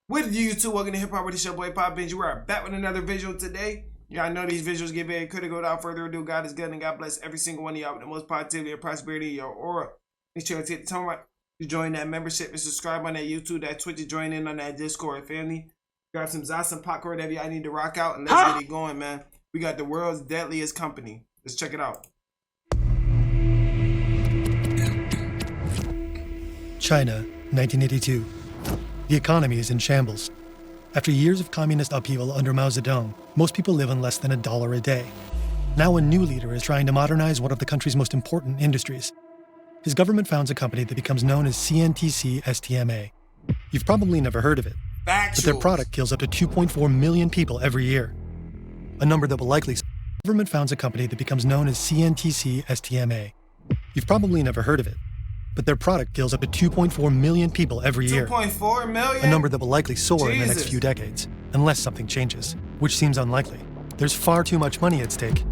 What do you two? Welcome to Hip Hop with your boy Poppa Benji. We're back with another visual today. Y'all know these visuals get very critical. Without further ado, God is good and God bless every single one of y'all with the most positivity and prosperity in your aura. Make sure to hit the tone right to join that membership and subscribe on that YouTube, that Twitch, to join in on that Discord family. Grab some Zoss popcorn, whatever y'all need to rock out, and let's get it going, man. We got the world's deadliest company. Let's check it out. China, 1982. The economy is in shambles. After years of communist upheaval under Mao Zedong, most people live on less than $1 a day. Now a new leader is trying to modernize one of the country's most important industries. His government founds a company that becomes known as CNTC STMA. You've probably never heard of it, but their product kills up to 2.4 million people every year. A number that will likely... Government founds a company that becomes known as CNTC STMA. You've probably never heard of it, but their product kills up to 2.4 million people every year. 2.4 million? A number that will likely soar in the next few decades, unless something changes, which seems unlikely. There's far too much money at stake.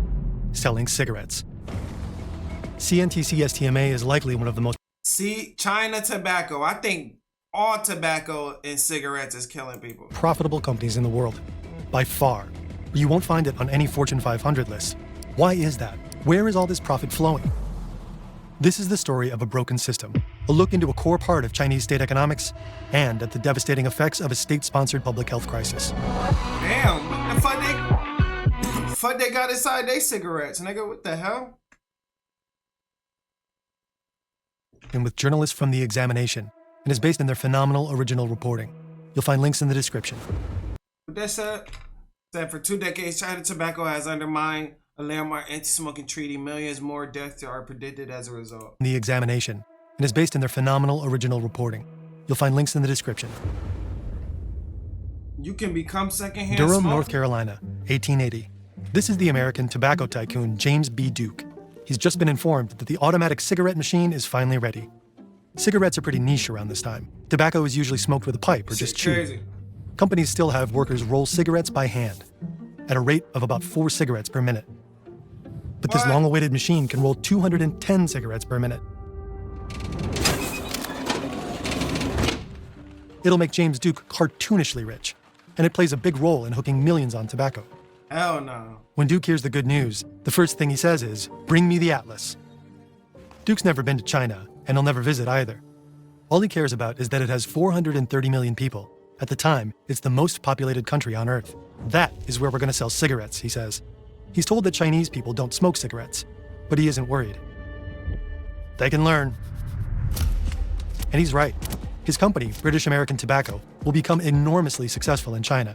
Selling cigarettes. CNTC STMA is likely one of the most... See, China tobacco. I think all tobacco and cigarettes is killing people. ...profitable companies in the world. By far. You won't find it on any Fortune 500 list. Why is that? Where is all this profit flowing? This is the story of a broken system, a look into a core part of Chinese state economics, and at the devastating effects of a state-sponsored public health crisis. Damn, what the fuck they got inside they cigarettes, nigga? What the hell? And with journalists from The Examination, and is based on their phenomenal original reporting. You'll find links in the description. What that said for 2 decades, China tobacco has undermined a landmark anti-smoking treaty. Millions more deaths are predicted as a result. The Examination, and is based on their phenomenal original reporting. You'll find links in the description. You can become secondhand Durham, smoker? North Carolina, 1880. This is the American tobacco tycoon James B. Duke. He's just been informed that the automatic cigarette machine is finally ready. Cigarettes are pretty niche around this time. Tobacco is usually smoked with a pipe or just chewed. Crazy. Companies still have workers roll cigarettes by hand, at a rate of about 4 cigarettes per minute. But this long-awaited machine can roll 210 cigarettes per minute. It'll make James Duke cartoonishly rich, and it plays a big role in hooking millions on tobacco. Hell no. When Duke hears the good news, the first thing he says is, "Bring me the atlas." Duke's never been to China, and he'll never visit either. All he cares about is that it has 430 million people. At the time, it's the most populated country on Earth. That is where we're going to sell cigarettes, he says. He's told that Chinese people don't smoke cigarettes, but he isn't worried. They can learn. And he's right. His company, British American Tobacco, will become enormously successful in China.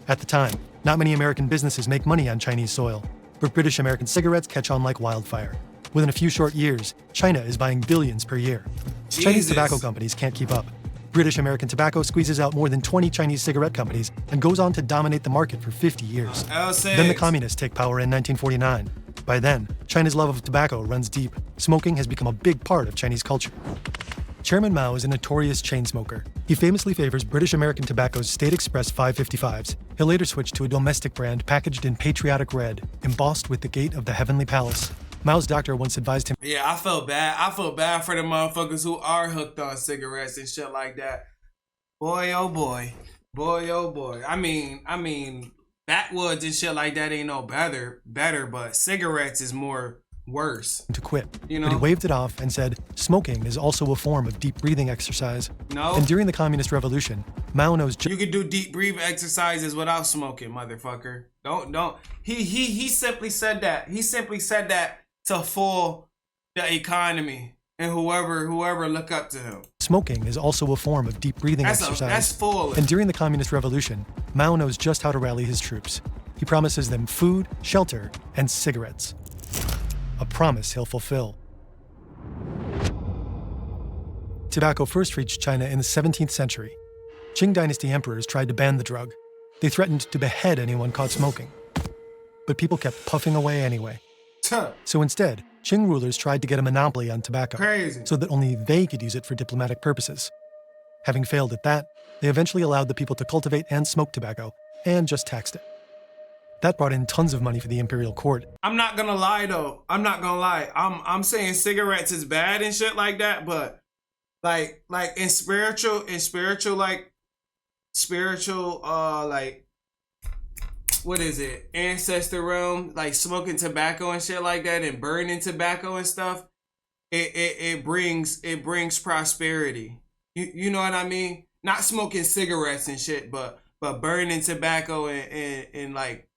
At the time, not many American businesses make money on Chinese soil, but British American cigarettes catch on like wildfire. Within a few short years, China is buying billions per year. Chinese tobacco companies can't keep up. British American Tobacco squeezes out more than 20 Chinese cigarette companies and goes on to dominate the market for 50 years. Then the communists take power in 1949. By then, China's love of tobacco runs deep. Smoking has become a big part of Chinese culture. Chairman Mao is a notorious chain smoker. He famously favors British American Tobacco's State Express 555s. He'll later switch to a domestic brand packaged in patriotic red, embossed with the gate of the Heavenly Palace. Mao's doctor once advised him... Yeah, I feel bad. I feel bad for the motherfuckers who are hooked on cigarettes and shit like that. Boy, oh boy. Boy, oh boy. I mean, backwoods and shit like that ain't no better, but cigarettes is more worse. ...to quit. You know? But he waved it off and said, smoking is also a form of deep breathing exercise. No. And during the Communist Revolution, Mao knows... You can do deep breathing exercises without smoking, motherfucker. Don't. He simply said that. He simply said that to fool the economy and whoever look up to him. Smoking is also a form of deep breathing exercise. That's fooling. And during the Communist Revolution, Mao knows just how to rally his troops. He promises them food, shelter, and cigarettes. A promise he'll fulfill. Tobacco first reached China in the 17th century. Qing dynasty emperors tried to ban the drug. They threatened to behead anyone caught smoking. But people kept puffing away anyway. So instead, Qing rulers tried to get a monopoly on tobacco, so that only they could use it for diplomatic purposes. Having failed at that, they eventually allowed the people to cultivate and smoke tobacco, and just taxed it. That brought in tons of money for the imperial court. I'm not gonna lie though. I'm saying cigarettes is bad and shit like that, but like in spiritual like spiritual like what is it, ancestor realm, like smoking tobacco and shit like that and burning tobacco and stuff, it brings prosperity. You know what I mean? Not smoking cigarettes and shit, but burning tobacco and like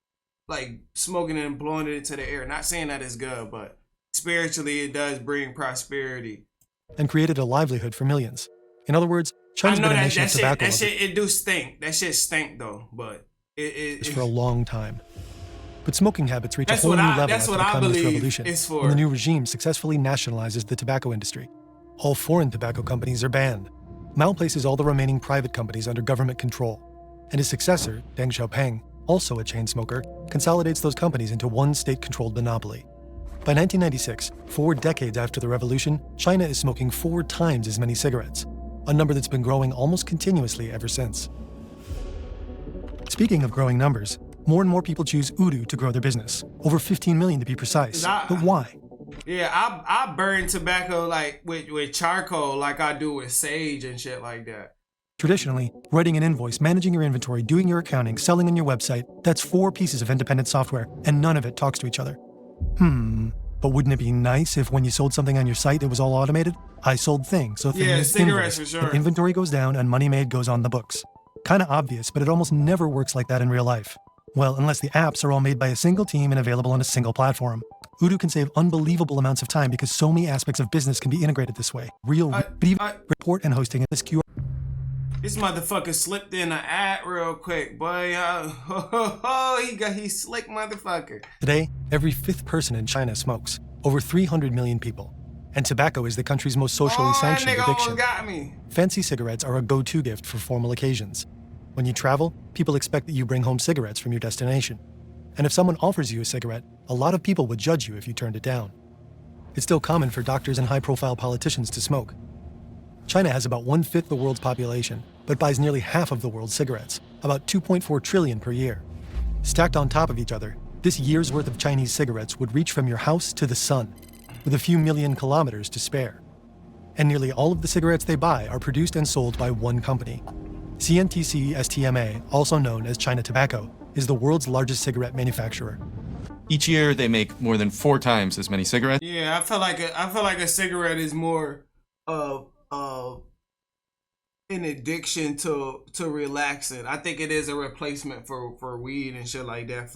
smoking it and blowing it into the air. Not saying that it's good, but spiritually it does bring prosperity. And created a livelihood for millions. In other words, China's been a nation of tobacco lovers. That shit, it do stink. That shit stink though, but it's for a long time. But smoking habits reach a whole new level after the Communist Revolution, when the new regime successfully nationalizes the tobacco industry. All foreign tobacco companies are banned. Mao places all the remaining private companies under government control. And his successor, Deng Xiaoping, also a chain smoker, consolidates those companies into one state-controlled monopoly. By 1996, 4 decades after the revolution, China is smoking 4 times as many cigarettes, a number that's been growing almost continuously ever since. Speaking of growing numbers, more and more people choose Udu to grow their business, over 15 million to be precise. But why? Yeah, I burn tobacco like with charcoal like I do with sage and shit like that. Traditionally, writing an invoice, managing your inventory, doing your accounting, selling on your website, that's 4 pieces of independent software, and none of it talks to each other. But wouldn't it be nice if when you sold something on your site, it was all automated? I sold things, so thing is cigarettes invoice. For sure. The inventory goes down and money made goes on the books. Kinda obvious, but it almost never works like that in real life. Well, unless the apps are all made by a single team and available on a single platform. Udu can save unbelievable amounts of time because so many aspects of business can be integrated this way. Report and hosting in this QR. This motherfucker slipped in an ad real quick, boy. He slick motherfucker. Today, every 5th person in China smokes. Over 300 million people. And tobacco is the country's most socially sanctioned that nigga addiction. almost got me. Fancy cigarettes are a go-to gift for formal occasions. When you travel, people expect that you bring home cigarettes from your destination. And if someone offers you a cigarette, a lot of people would judge you if you turned it down. It's still common for doctors and high-profile politicians to smoke. China has about 1/5 the world's population, but buys nearly half of the world's cigarettes, about 2.4 trillion per year. Stacked on top of each other, this year's worth of Chinese cigarettes would reach from your house to the sun, with a few million kilometers to spare. And nearly all of the cigarettes they buy are produced and sold by one company. CNTC STMA, also known as China Tobacco, is the world's largest cigarette manufacturer. Each year, they make more than 4 times as many cigarettes. Yeah, I feel like a cigarette is more of an addiction to relaxing. I think it is a replacement for weed and shit like that.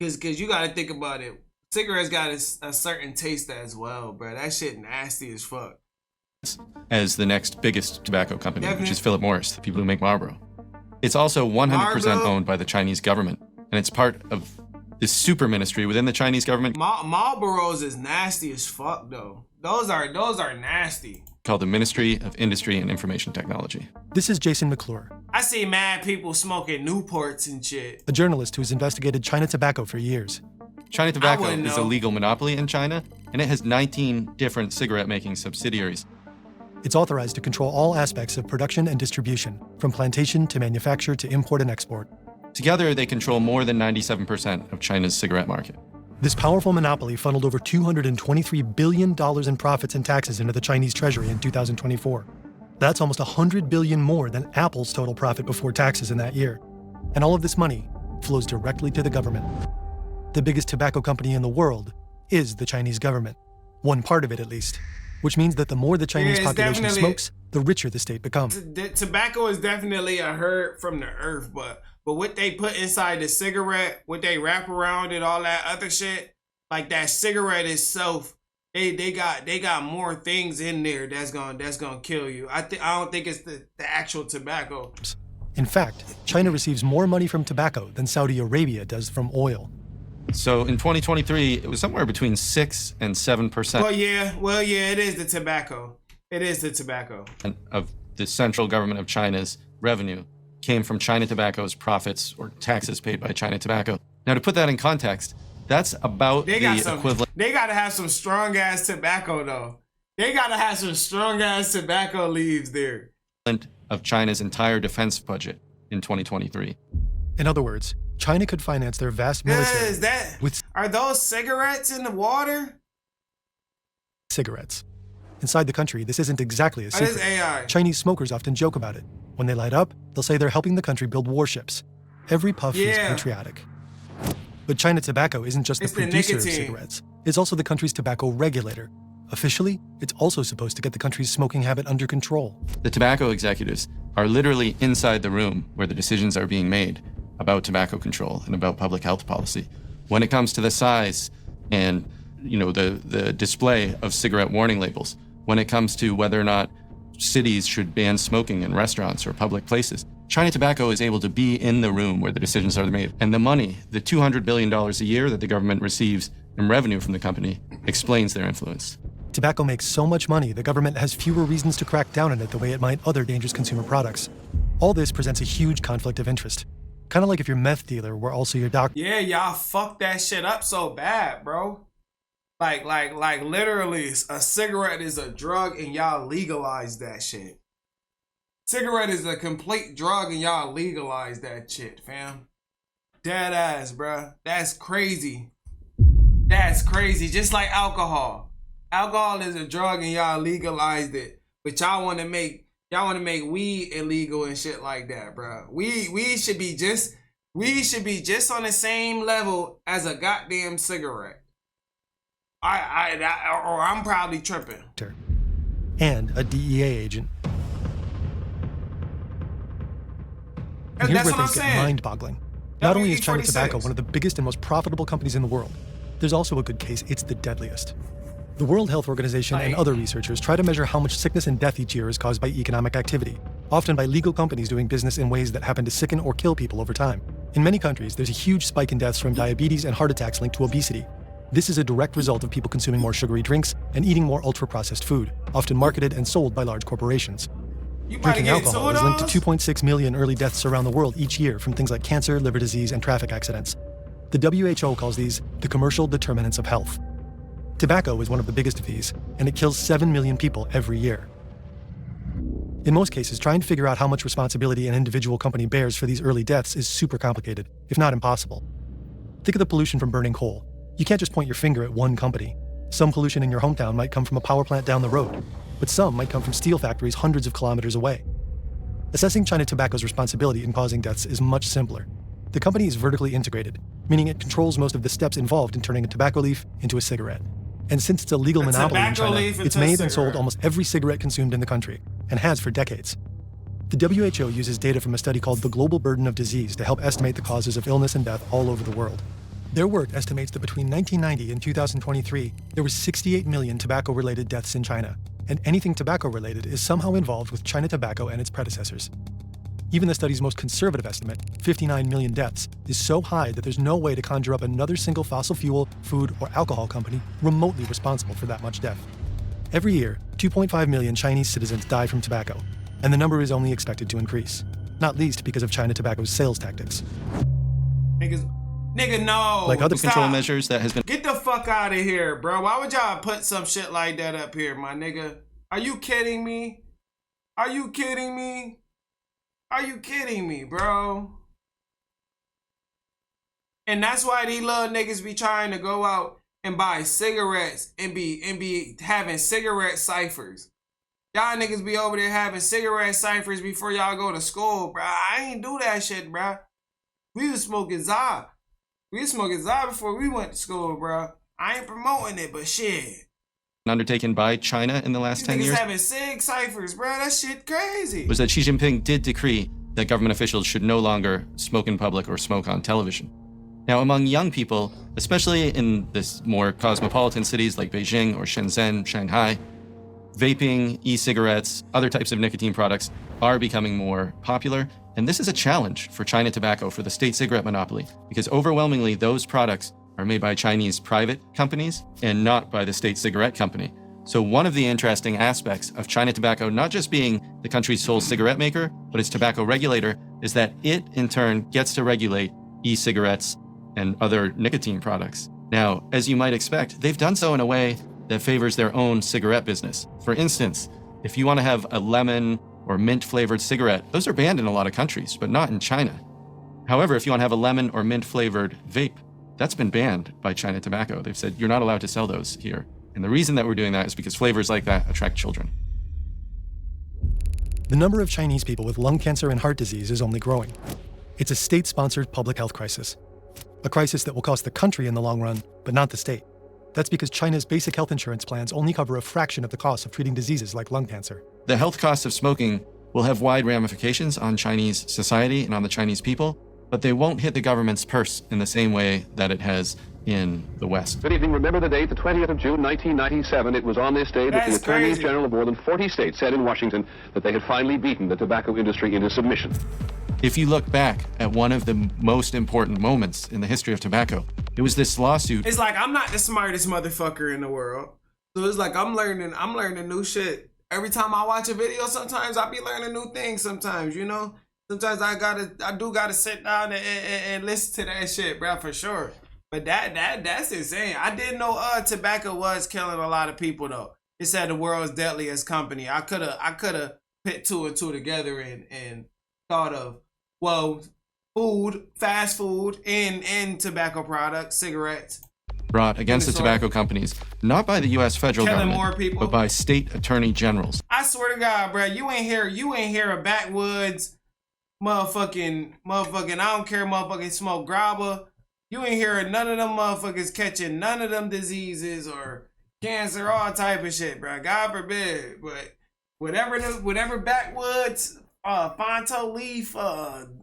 Because you got to think about it. Cigarettes got a certain taste as well, bro. That shit nasty as fuck. As the next biggest tobacco company, which is Philip Morris, the people who make Marlboro. It's also 100% owned by the Chinese government, and it's part of this super ministry within the Chinese government. Marlboros is nasty as fuck, though. Those are nasty. Called the Ministry of Industry and Information Technology. This is Jason McClure. I see mad people smoking Newports and shit. A journalist who's investigated China Tobacco for years. China Tobacco is a legal monopoly in China, and it has 19 different cigarette-making subsidiaries. It's authorized to control all aspects of production and distribution, from plantation to manufacture to import and export. Together, they control more than 97% of China's cigarette market. This powerful monopoly funneled over $223 billion in profits and taxes into the Chinese treasury in 2024. That's almost $100 billion more than Apple's total profit before taxes in that year. And all of this money flows directly to the government. The biggest tobacco company in the world is the Chinese government. One part of it, at least. Which means that the more the Chinese population smokes, the richer the state becomes. Tobacco is definitely a hurt from the earth, but what they put inside the cigarette, what they wrap around it, all that other shit, like that cigarette itself, they got more things in there that's gonna kill you. I don't think it's the actual tobacco. In fact, China receives more money from tobacco than Saudi Arabia does from oil. So in 2023, it was somewhere between 6 and 7%. Well, yeah, it is the tobacco. It is the tobacco. Of the central government of China's revenue came from China Tobacco's profits or taxes paid by China Tobacco. Now, to put that in context, that's about the equivalent. They gotta have some strong ass tobacco though. They gotta have some strong ass tobacco leaves there. Of China's entire defense budget in 2023. In other words, China could finance their vast military are those cigarettes in the water? Cigarettes. Inside the country, this isn't exactly a secret. This AI. Chinese smokers often joke about it. When they light up, they'll say they're helping the country build warships. Every puff is Yeah. patriotic. But China Tobacco isn't just the It's the producer of nicotine. cigarettes. It's also the country's tobacco regulator. Officially, it's also supposed to get the country's smoking habit under control. The tobacco executives are literally inside the room where the decisions are being made about tobacco control and about public health policy. When it comes to the size and the display of cigarette warning labels, when it comes to whether or not cities should ban smoking in restaurants or public places, China Tobacco is able to be in the room where the decisions are made. And the money, the $200 billion a year that the government receives in revenue from the company, explains their influence. Tobacco makes so much money, the government has fewer reasons to crack down on it the way it might other dangerous consumer products. All this presents a huge conflict of interest. Kind of like if your meth dealer were also your doctor. Yeah, y'all fucked that shit up so bad, bro. Like literally, a cigarette is a drug and y'all legalize that shit. Cigarette is a complete drug and y'all legalize that shit, fam. Dead ass, bruh. That's crazy. That's crazy. Just like alcohol. Alcohol is a drug and y'all legalized it. But y'all want to make weed illegal and shit like that, bruh. We should be just on the same level as a goddamn cigarette. Or I'm probably tripping. And a DEA agent. And here's That's where what I'm things get saying. mind-boggling. Not only is China WE-46. Tobacco one of the biggest and most profitable companies in the world, there's also a good case it's the deadliest. The World Health Organization and other researchers try to measure how much sickness and death each year is caused by economic activity, often by legal companies doing business in ways that happen to sicken or kill people over time. In many countries, there's a huge spike in deaths from diabetes and heart attacks linked to obesity. This is a direct result of people consuming more sugary drinks and eating more ultra-processed food, often marketed and sold by large corporations. You might Drinking get alcohol is linked to 2.6 million early deaths around the world each year from things like cancer, liver disease, and traffic accidents. The WHO calls these the commercial determinants of health. Tobacco is one of the biggest of these, and it kills 7 million people every year. In most cases, trying to figure out how much responsibility an individual company bears for these early deaths is super complicated, if not impossible. Think of the pollution from burning coal. You can't just point your finger at one company. Some pollution in your hometown might come from a power plant down the road, but some might come from steel factories hundreds of kilometers away. Assessing China Tobacco's responsibility in causing deaths is much simpler. The company is vertically integrated, meaning it controls most of the steps involved in turning a tobacco leaf into a cigarette. And since it's a legal monopoly in China, it's made and sold almost every cigarette consumed in the country, and has for decades. The WHO uses data from a study called The Global Burden of Disease to help estimate the causes of illness and death all over the world. Their work estimates that between 1990 and 2023, there were 68 million tobacco-related deaths in China, and anything tobacco-related is somehow involved with China Tobacco and its predecessors. Even the study's most conservative estimate, 59 million deaths, is so high that there's no way to conjure up another single fossil fuel, food, or alcohol company remotely responsible for that much death. Every year, 2.5 million Chinese citizens die from tobacco, and the number is only expected to increase, not least because of China Tobacco's sales tactics. Nigga, no. Like other Stop. control measures that has been... Get the fuck out of here, bro. Why would y'all put some shit like that up here, my nigga? Are you kidding me? Are you kidding me? Are you kidding me, bro? And that's why these little niggas be trying to go out and buy cigarettes and be having cigarette ciphers. Y'all niggas be over there having cigarette ciphers before y'all go to school, bro. I ain't do that shit, bro. We was smoking Za. We was smoking Za before we went to school, bro. I ain't promoting it, but shit. undertaken by China in the last 10 years having sig ciphers, bro. That shit crazy. was that Xi Jinping did decree that government officials should no longer smoke in public or smoke on television. Now, among young people, especially in this more cosmopolitan cities like Beijing or Shenzhen, Shanghai, vaping, e-cigarettes, other types of nicotine products are becoming more popular. And this is a challenge for China Tobacco, for the state cigarette monopoly, because overwhelmingly those products are made by Chinese private companies and not by the state cigarette company. So one of the interesting aspects of China Tobacco, not just being the country's sole cigarette maker, but its tobacco regulator, is that it in turn gets to regulate e-cigarettes and other nicotine products. Now, as you might expect, they've done so in a way that favors their own cigarette business. For instance, if you want to have a lemon or mint flavored cigarette, those are banned in a lot of countries, but not in China. However, if you want to have a lemon or mint flavored vape, that's been banned by China Tobacco. They've said you're not allowed to sell those here. And the reason that we're doing that is because flavors like that attract children. the number of Chinese people with lung cancer and heart disease is only growing. It's a state-sponsored public health crisis. A crisis that will cost the country in the long run, but not the state. That's because China's basic health insurance plans only cover a fraction of the cost of treating diseases like lung cancer. The health costs of smoking will have wide ramifications on Chinese society and on the Chinese people, but they won't hit the government's purse in the same way that it has in the West. Good evening. Remember the date, the 20th of June, 1997. It was on this day that the attorneys general of more than 40 states said in Washington that they had finally beaten the tobacco industry into submission. If you look back at one of the most important moments in the history of tobacco, it was this lawsuit. It's like, I'm not the smartest motherfucker in the world. So it's like, I'm learning new shit. Every time I watch a video, sometimes I be learning new things sometimes, you know? Sometimes I do gotta sit down and listen to that shit, bro, for sure. But that's insane. I didn't know tobacco was killing a lot of people though. It said the world's deadliest company. I coulda put two and two together and thought of, well, food, fast food, and tobacco products, cigarettes. Brought against the tobacco companies, not by the U.S. federal Killing government, more people. but by state attorney generals. I swear to God, bro, you ain't hear a backwoods motherfucking, I don't care, motherfucking smoke grabber. You ain't hearing none of them motherfuckers catching none of them diseases or cancer, all type of shit, bro. God forbid. But whatever backwoods, Fonto leaf,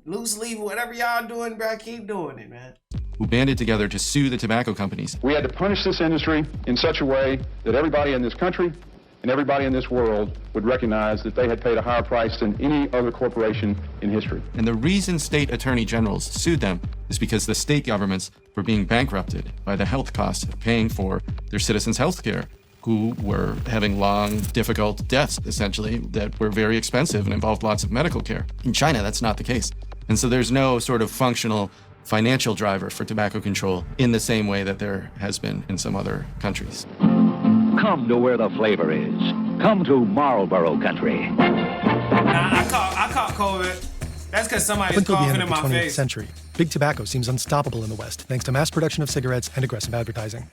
loose leaf, whatever y'all doing, bro, keep doing it, man. Who banded together to sue the tobacco companies. We had to punish this industry in such a way that everybody in this country and everybody in this world would recognize that they had paid a higher price than any other corporation in history. And the reason state attorney generals sued them is because the state governments were being bankrupted by the health costs of paying for their citizens' health care, who were having long, difficult deaths, essentially, that were very expensive and involved lots of medical care. In China, that's not the case. And so there's no sort of functional financial driver for tobacco control in the same way that there has been in some other countries. Come to where the flavor is. Come to Marlboro country. I caught COVID. That's because somebody's Until the coughing end in of the my 20th face. century, big tobacco seems unstoppable in the West thanks to mass production of cigarettes and aggressive advertising.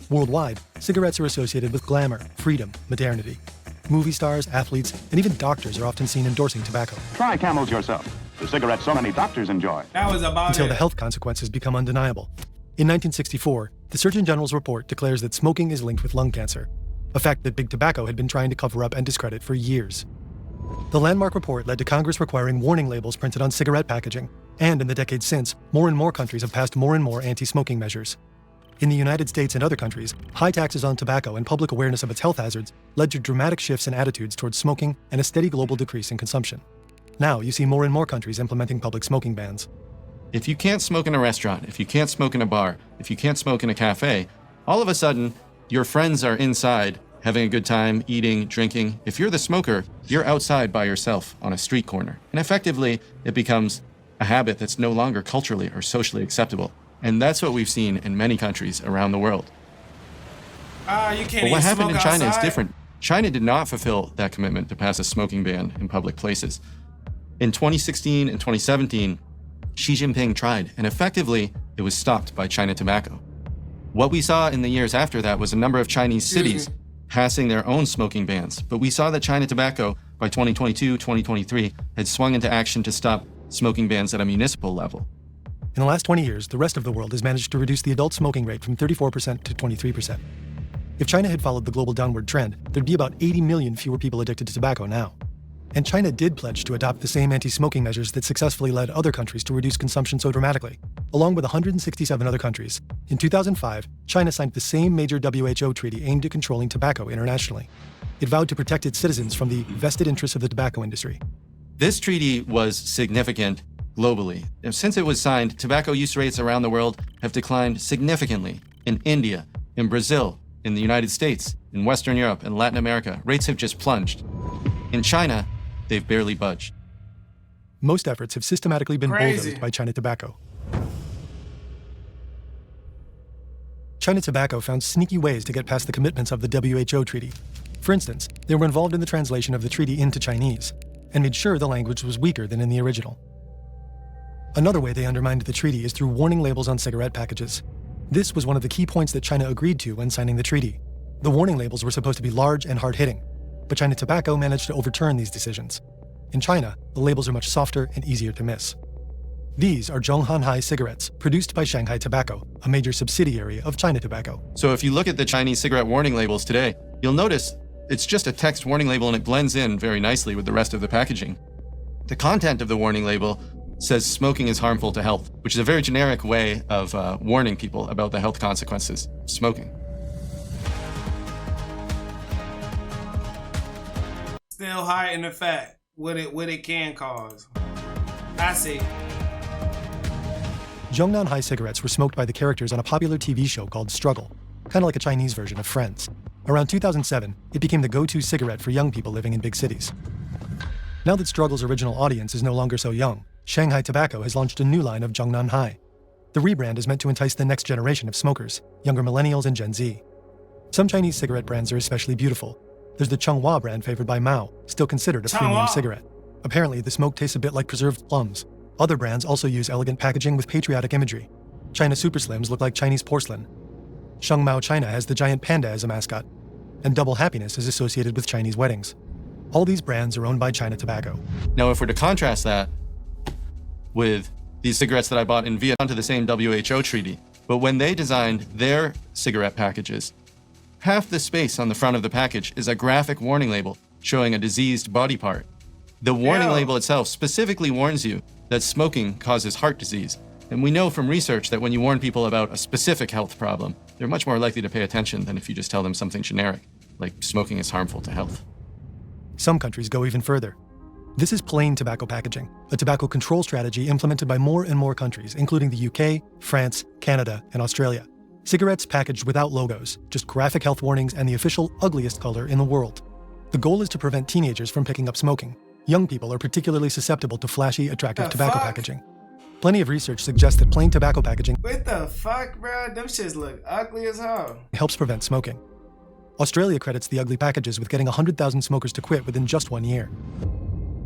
Worldwide, cigarettes are associated with glamour, freedom, modernity. Movie stars, athletes, and even doctors are often seen endorsing tobacco. Try Camels yourself, the cigarette so many doctors enjoy. That was about Until it. the health consequences become undeniable. In 1964, the Surgeon General's report declares that smoking is linked with lung cancer, a fact that big tobacco had been trying to cover up and discredit for years. The landmark report led to Congress requiring warning labels printed on cigarette packaging, and in the decades since, more and more countries have passed more and more anti-smoking measures. In the United States and other countries, high taxes on tobacco and public awareness of its health hazards led to dramatic shifts in attitudes towards smoking and a steady global decrease in consumption. Now, you see more and more countries implementing public smoking bans. If you can't smoke in a restaurant, if you can't smoke in a bar, if you can't smoke in a cafe, all of a sudden, your friends are inside having a good time, eating, drinking. If you're the smoker, you're outside by yourself on a street corner. And effectively, it becomes a habit that's no longer culturally or socially acceptable. And that's what we've seen in many countries around the world. You can't But even what happened smoke in China is outside. different. China did not fulfill that commitment to pass a smoking ban in public places. In 2016 and 2017, Xi Jinping tried, and effectively, it was stopped by China Tobacco. What we saw in the years after that was a number of Chinese cities passing their own smoking bans. But we saw that China Tobacco, by 2022, 2023, had swung into action to stop smoking bans at a municipal level. In the last 20 years, the rest of the world has managed to reduce the adult smoking rate from 34% to 23%. If China had followed the global downward trend, there'd be about 80 million fewer people addicted to tobacco now. And China did pledge to adopt the same anti-smoking measures that successfully led other countries to reduce consumption so dramatically, along with 167 other countries. In 2005, China signed the same major WHO treaty aimed at controlling tobacco internationally. It vowed to protect its citizens from the vested interests of the tobacco industry. This treaty was significant globally. And since it was signed, tobacco use rates around the world have declined significantly. In India, in Brazil, in the United States, in Western Europe, and Latin America, rates have just plunged. In China, they've barely budged. Most efforts have systematically been Crazy. bulldozed by China Tobacco. China Tobacco found sneaky ways to get past the commitments of the WHO treaty. For instance, they were involved in the translation of the treaty into Chinese, and made sure the language was weaker than in the original. Another way they undermined the treaty is through warning labels on cigarette packages. This was one of the key points that China agreed to when signing the treaty. The warning labels were supposed to be large and hard-hitting, but China Tobacco managed to overturn these decisions. In China, the labels are much softer and easier to miss. These are Zhonghanhai cigarettes, produced by Shanghai Tobacco, a major subsidiary of China Tobacco. So if you look at the Chinese cigarette warning labels today, you'll notice it's just a text warning label and it blends in very nicely with the rest of the packaging. The content of the warning label says smoking is harmful to health, which is a very generic way of warning people about the health consequences of smoking. Still hiding the fact what it can cause. I see. Zhonghanhai cigarettes were smoked by the characters on a popular TV show called Struggle, kind of like a Chinese version of Friends. Around 2007, it became the go-to cigarette for young people living in big cities. Now that Struggle's original audience is no longer so young, Shanghai Tobacco has launched a new line of Zhonghanhai. The rebrand is meant to entice the next generation of smokers, younger millennials and Gen Z. Some Chinese cigarette brands are especially beautiful. There's the Changhua brand favored by Mao, still considered a premium cigarette. Apparently, the smoke tastes a bit like preserved plums. Other brands also use elegant packaging with patriotic imagery. China Super Slims look like Chinese porcelain. Shengmao China has the giant panda as a mascot. And Double Happiness is associated with Chinese weddings. All these brands are owned by China Tobacco. Now, if we're to contrast that with these cigarettes that I bought in Vietnam to the same WHO treaty, but when they designed their cigarette packages, half the space on the front of the package is a graphic warning label showing a diseased body part. The warning label itself specifically warns you that smoking causes heart disease. And we know from research that when you warn people about a specific health problem, they're much more likely to pay attention than if you just tell them something generic, like smoking is harmful to health. Some countries go even further. This is plain tobacco packaging, a tobacco control strategy implemented by more and more countries, including the UK, France, Canada, and Australia. Cigarettes packaged without logos, just graphic health warnings and the official ugliest color in the world. The goal is to prevent teenagers from picking up smoking. Young people are particularly susceptible to flashy, attractive tobacco packaging. Plenty of research suggests that plain tobacco packaging What the fuck, bro? Them shits look ugly as hell. helps prevent smoking. Australia credits the ugly packages with getting 100,000 smokers to quit within just 1 year.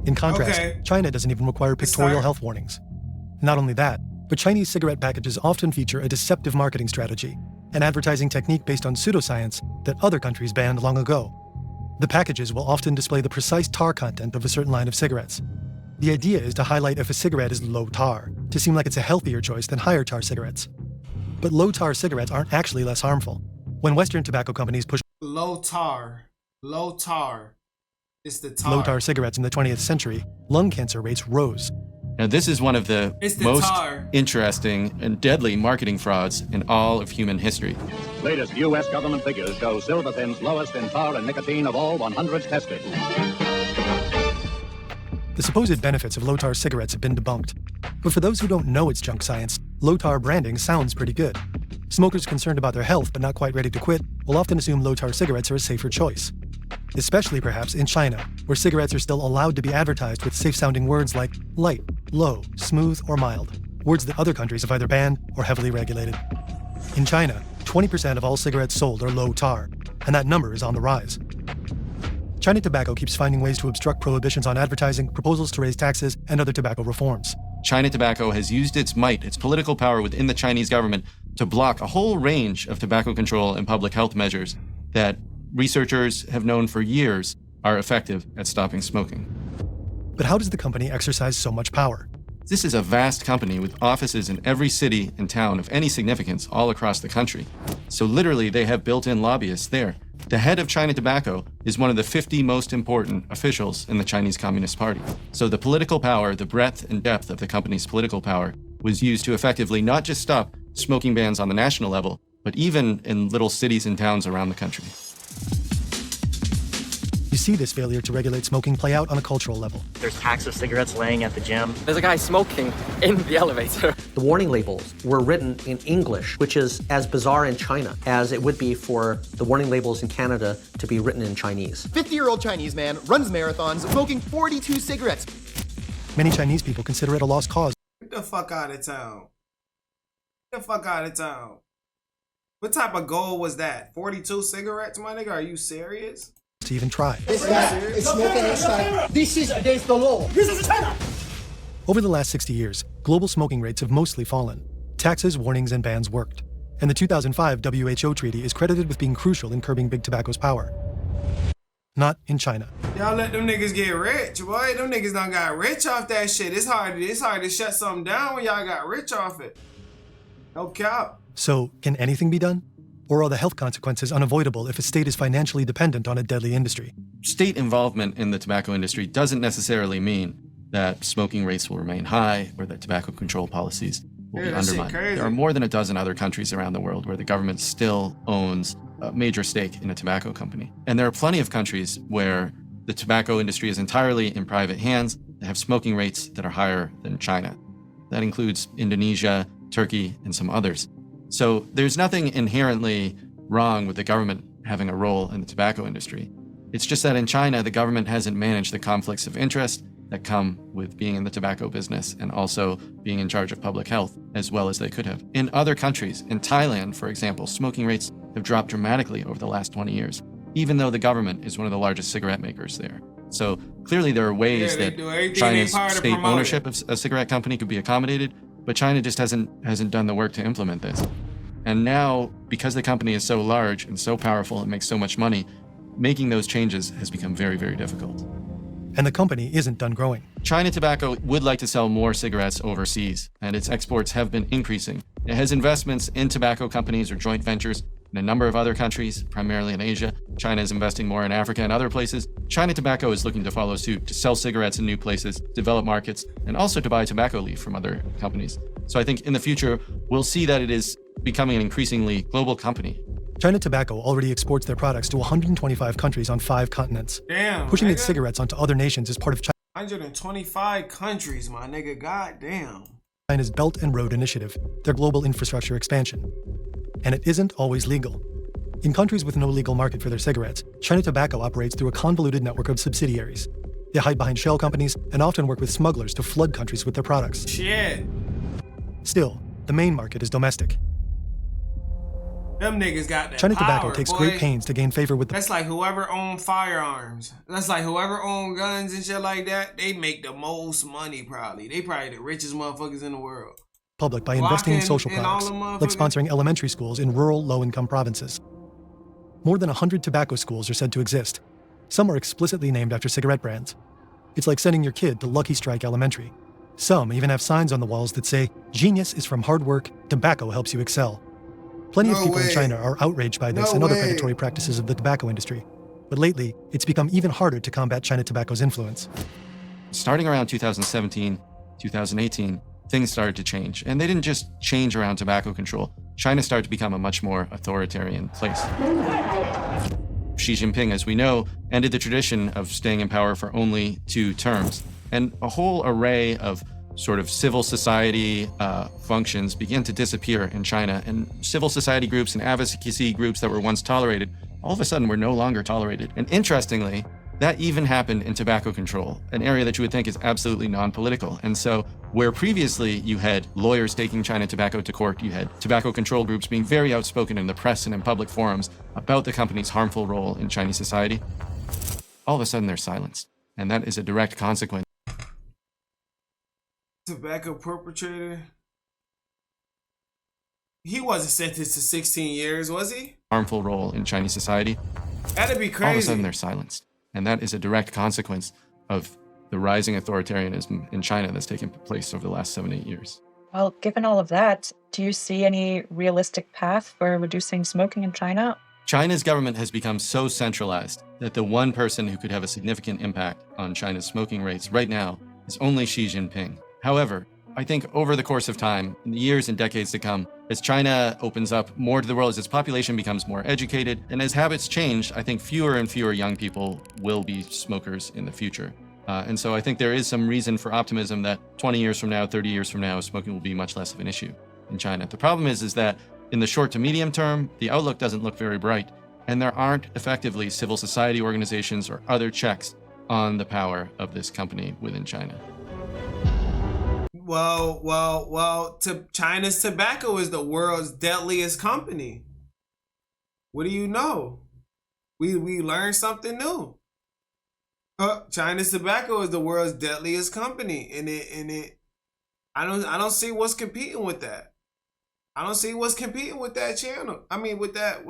In contrast, China doesn't even require pictorial health warnings. Not only that, but Chinese cigarette packages often feature a deceptive marketing strategy, an advertising technique based on pseudoscience that other countries banned long ago. The packages will often display the precise tar content of a certain line of cigarettes. The idea is to highlight if a cigarette is low tar, to seem like it's a healthier choice than higher tar cigarettes. But low tar cigarettes aren't actually less harmful. When Western tobacco companies pushed low tar, it's the tar. low tar cigarettes in the 20th century, lung cancer rates rose. Now, this is one of the most tar. interesting and deadly marketing frauds in all of human history. Latest U.S. government figures show Silver Thin's lowest in tar and nicotine of all 100 tested. The supposed benefits of low tar cigarettes have been debunked. But for those who don't know it's junk science, low tar branding sounds pretty good. Smokers concerned about their health but not quite ready to quit will often assume low tar cigarettes are a safer choice. Especially perhaps in China, where cigarettes are still allowed to be advertised with safe-sounding words like light, low, smooth, or mild, words that other countries have either banned or heavily regulated. In China, 20% of all cigarettes sold are low tar, and that number is on the rise. China Tobacco keeps finding ways to obstruct prohibitions on advertising, proposals to raise taxes, and other tobacco reforms. China Tobacco has used its might, its political power within the Chinese government to block a whole range of tobacco control and public health measures that researchers have known for years are effective at stopping smoking. But how does the company exercise so much power? This is a vast company with offices in every city and town of any significance all across the country. So literally, they have built-in lobbyists there. The head of China Tobacco is one of the 50 most important officials in the Chinese Communist Party. So the political power, the breadth and depth of the company's political power was used to effectively not just stop smoking bans on the national level, but even in little cities and towns around the country. You see this failure to regulate smoking play out on a cultural level. There's packs of cigarettes laying at the gym. There's a guy smoking in the elevator. The warning labels were written in English, which is as bizarre in China as it would be for the warning labels in Canada to be written in Chinese. 50-year-old Chinese man runs marathons smoking 42 cigarettes. Many Chinese people consider it a lost cause. Get the fuck out of town. Get the fuck out of town. What type of goal was that? 42 cigarettes, my nigga? Are you serious? To even try. This guy is smoking outside. This is against the law. This is China. Over the last 60 years, global smoking rates have mostly fallen. Taxes, warnings, and bans worked. And the 2005 WHO treaty is credited with being crucial in curbing big tobacco's power. Not in China. Y'all let them niggas get rich, boy. Them niggas done got rich off that shit. It's hard to shut something down when y'all got rich off it. No cap. So, can anything be done? Or are the health consequences unavoidable if a state is financially dependent on a deadly industry? State involvement in the tobacco industry doesn't necessarily mean that smoking rates will remain high or that tobacco control policies will be undermined. There are more than a dozen other countries around the world where the government still owns a major stake in a tobacco company. And there are plenty of countries where the tobacco industry is entirely in private hands that have smoking rates that are higher than China. That includes Indonesia, Turkey, and some others. So there's nothing inherently wrong with the government having a role in the tobacco industry. It's just that in China, the government hasn't managed the conflicts of interest that come with being in the tobacco business and also being in charge of public health as well as they could have. In other countries, in Thailand, for example, smoking rates have dropped dramatically over the last 20 years, even though the government is one of the largest cigarette makers there. So clearly there are ways that China's state ownership of a cigarette company could be accommodated, but China just hasn't done the work to implement this. And now, because the company is so large and so powerful and makes so much money, making those changes has become very, very difficult. And the company isn't done growing. China Tobacco would like to sell more cigarettes overseas, and its exports have been increasing. It has investments in tobacco companies or joint ventures in a number of other countries, primarily in Asia. China is investing more in Africa and other places. China Tobacco is looking to follow suit, to sell cigarettes in new places, develop markets, and also to buy tobacco leaf from other companies. So I think in the future, we'll see that it is becoming an increasingly global company. China Tobacco already exports their products to 125 countries on 5 continents. Damn, pushing nigga. its cigarettes onto other nations is part of 125 countries, my nigga. Goddamn. China's Belt and Road Initiative, their global infrastructure expansion. And it isn't always legal. In countries with no legal market for their cigarettes, China Tobacco operates through a convoluted network of subsidiaries. They hide behind shell companies and often work with smugglers to flood countries with their products. Shit. Still, the main market is domestic. Them niggas got that China power, Tobacco takes boy. great pains to gain favor with the... That's like whoever owned firearms. That's like whoever owned guns and shit like that. They make the most money probably. They probably the richest motherfuckers in the world. public by investing in social products, like sponsoring elementary schools in rural, low-income provinces. More than 100 tobacco schools are said to exist. Some are explicitly named after cigarette brands. It's like sending your kid to Lucky Strike Elementary. Some even have signs on the walls that say, "Genius is from hard work, tobacco helps you excel." Plenty of people in China are outraged by this and other predatory practices of the tobacco industry. But lately, it's become even harder to combat China Tobacco's influence. Starting around 2017, 2018, things started to change. And they didn't just change around tobacco control. China started to become a much more authoritarian place. Xi Jinping, as we know, ended the tradition of staying in power for only 2 terms. And a whole array of sort of civil society functions began to disappear in China. And civil society groups and advocacy groups that were once tolerated, all of a sudden were no longer tolerated. And interestingly, that even happened in tobacco control, an area that you would think is absolutely non-political. And so where previously you had lawyers taking China Tobacco to court, you had tobacco control groups being very outspoken in the press and in public forums about the company's harmful role in Chinese society, all of a sudden they're silenced. And that is a direct consequence. Tobacco perpetrator? He wasn't sentenced to 16 years, was he? Harmful role in Chinese society. That'd be crazy. All of a sudden they're silenced. And that is a direct consequence of the rising authoritarianism in China that's taken place over the last 7-8 years. Well, given all of that, do you see any realistic path for reducing smoking in China? China's government has become so centralized that the one person who could have a significant impact on China's smoking rates right now is only Xi Jinping. However, I think over the course of time, in the years and decades to come, as China opens up more to the world, as its population becomes more educated, and as habits change, I think fewer and fewer young people will be smokers in the future. And so I think there is some reason for optimism that 20 years from now, 30 years from now, smoking will be much less of an issue in China. The problem is that in the short to medium term, the outlook doesn't look very bright, and there aren't effectively civil society organizations or other checks on the power of this company within China. Well, China's Tobacco is the world's deadliest company. What do you know? We learned something new. China's Tobacco is the world's deadliest company, and I don't see what's competing with that. I don't see what's competing with that channel. I mean, with that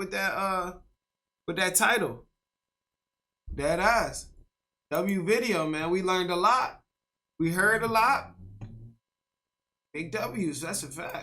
title. Dead ass. W video, man. We learned a lot. We heard a lot. Big W's, that's a fact.